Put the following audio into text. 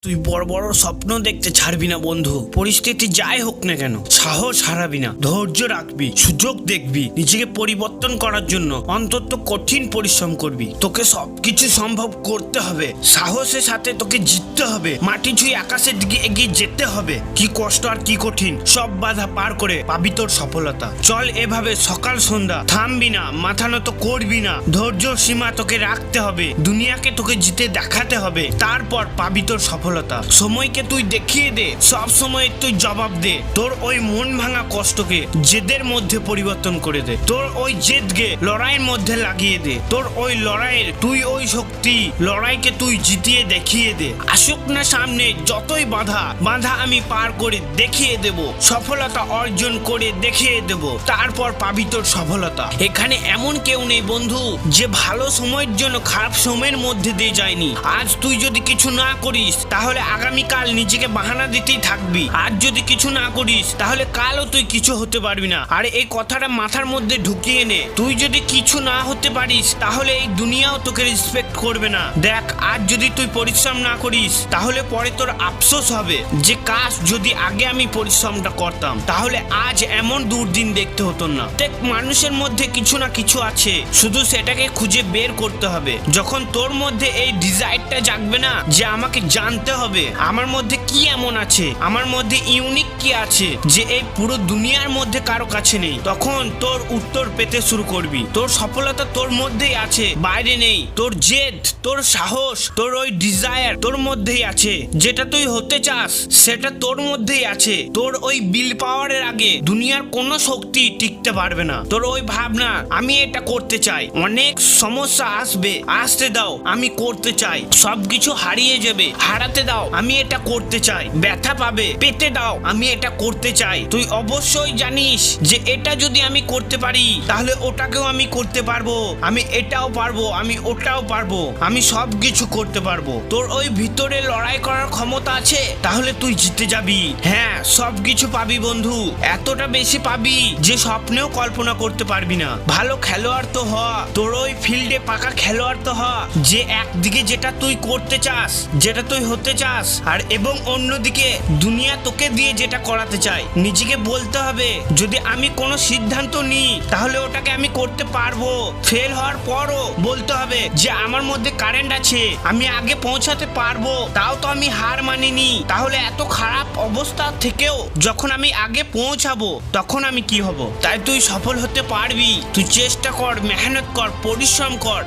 তুই বড় বড় স্বপ্ন দেখতে ছাড়বি না বন্ধু। পরিস্থিতি যাই হোক না কেন সাহস হারাবি না, ধৈর্য রাখবি, সুযোগ দেখবি, নিজেকে পরিবর্তন করার জন্য অন্তত কঠিন পরিশ্রম করবি। তোকে সবকিছু সম্ভব করতে হবে, সাহসের সাথে তোকে জিততে হবে, মাটি ছুঁয়ে আকাশের দিকে এগিয়ে যেতে হবে। কি কষ্ট আর কি কঠিন, সব বাধা পার করে পাবি তোর সফলতা। চল এভাবে সকাল সন্ধ্যা, থামবি না, মাথা নত করবি না, ধৈর্য সীমা তোকে রাখতে হবে, দুনিয়াকে তোকে জিতে দেখাতে হবে, তারপর পাবি তোর সফলতা। সময়কে তুই দেখিয়ে দে, সব সময় তুই জবাব দে। তোর ওই মন ভাঙা কষ্টকে জেদের মধ্যে পরিবর্তন করে দে, তোর ওই জেদকে লড়াইয়ের মধ্যে লাগিয়ে দে, তোর ওই লড়াইয়ের তুই ওই শক্তি, লড়াইকে তুই জিতিয়ে দেখিয়ে দে। আসুক না সামনে যতই বাধা, বাধা আমি পার করে দেখিয়ে দেব, সফলতা অর্জন করে দেখিয়ে দেব, তারপর পাবি তোর সফলতা। এখানে এমন কেউ নেই বন্ধু যে ভালো সময়ের জন্য খারাপ সময়ের মধ্যে দিয়ে যায়নি। আজ তুই যদি কিছু না করিস তাহলে আগামীকাল নিজেকে বাহানা দিতেই থাকবি, আজ যদি কিছু না করিস তাহলে কালও তুই কিছু হতে পারবি না। আর এই কথাটা মাথার মধ্যে ঢুকিয়ে নে, তুই যদি কিছু না হতে পারিস তাহলে এই দুনিয়াও তোকে রেসপেক্ট করবে না। দেখ, আজ যদি তুই পরিশ্রম না করিস তাহলে পরে তোর আফসোস হবে যে কাশ যদি আগে আমি পরিশ্রমটা করতাম, তাহলে আজ এমন দুর্দিন দেখতে হতো না। দেখ, মানুষের মধ্যে কিছু না কিছু আছে, শুধু সেটাকে খুঁজে বের করতে হবে। যখন তোর মধ্যে এই ডিজায়ারটা জাগবে না যে আমাকে জানতে হবে আমার মধ্যে কি এমন আছে, আমার মধ্যে ইউনিক কি আছে যে এই পুরো দুনিয়ার মধ্যে কারো কাছে নেই, তখন তোর উত্তর পেতে শুরু করবি। তোর সফলতা তোর মধ্যেই আছে, বাইরে নেই। তোর জেদ, তোর সাহস, তোর ওই ডিজায়ার তোর মধ্যেই আছে। যেটা তুই হতে চাস সেটা তোর মধ্যেই আছে। তোর ওই বিল পাওয়ারের আগে দুনিয়ার কোনো শক্তি টিকতে পারবে না। তোর ওই ভাবনা আমি এটা করতে চাই, অনেক সমস্যা আসবে, আসতে দাও, আমি করতে চাই, সবকিছু হারিয়ে যাবে, হারাতে দাও, আমি এটা করতে চাই, ব্যথা পাবে, পেতে দাও, আমি এটা করতে চাই। তুই অবশ্যই জানিস যে এটা যদি আমি করতে পারি তাহলে ওটাকেও আমি করতে পারবো, আমি এটাও পারবো, আমি ওটাও পারবো, আমি সবকিছু করতে পারবো। তোর ওই ভিতরে লড়াই করার ক্ষমতা আছে, তাহলে তুই জিতে যাবি। হ্যাঁ, সবকিছু পাবি বন্ধু, এতটা বেশি পাবি যে স্বপ্নেও কল্পনা করতে পারবি না। ভালো খেলোয়াড় তো হ, তোর ওই ফিল্ডে পাকা খেলোয়াড় তো হ, যে একদিকে যেটা তুই করতে চাস, যেটা তুই হতে চাস, আর এবং অন্যদিকে দুনিয়া তোকে দিয়ে যেটা করাতে চায়। নিজেকে বলতে হবে যদি আমি কোনো সিদ্ধান্ত নিই তাহলে ওটাকে আমি করতে পারবো। ফেল হওয়ার পরও বলতে হবে যে আমার মধ্যে কারেন্ট আছে, আমি আগে পৌঁছাতে পারবো, তাও তো আমি হার মানিনি। তাহলে এত খারাপ অবস্থা থেকেও যখন আমি আগে পৌঁছাবো তখন আমি কি হব? তাই তুই সফল হতে পারবি। তুই চেষ্টা কর, মেহনত কর, পরিশ্রম কর।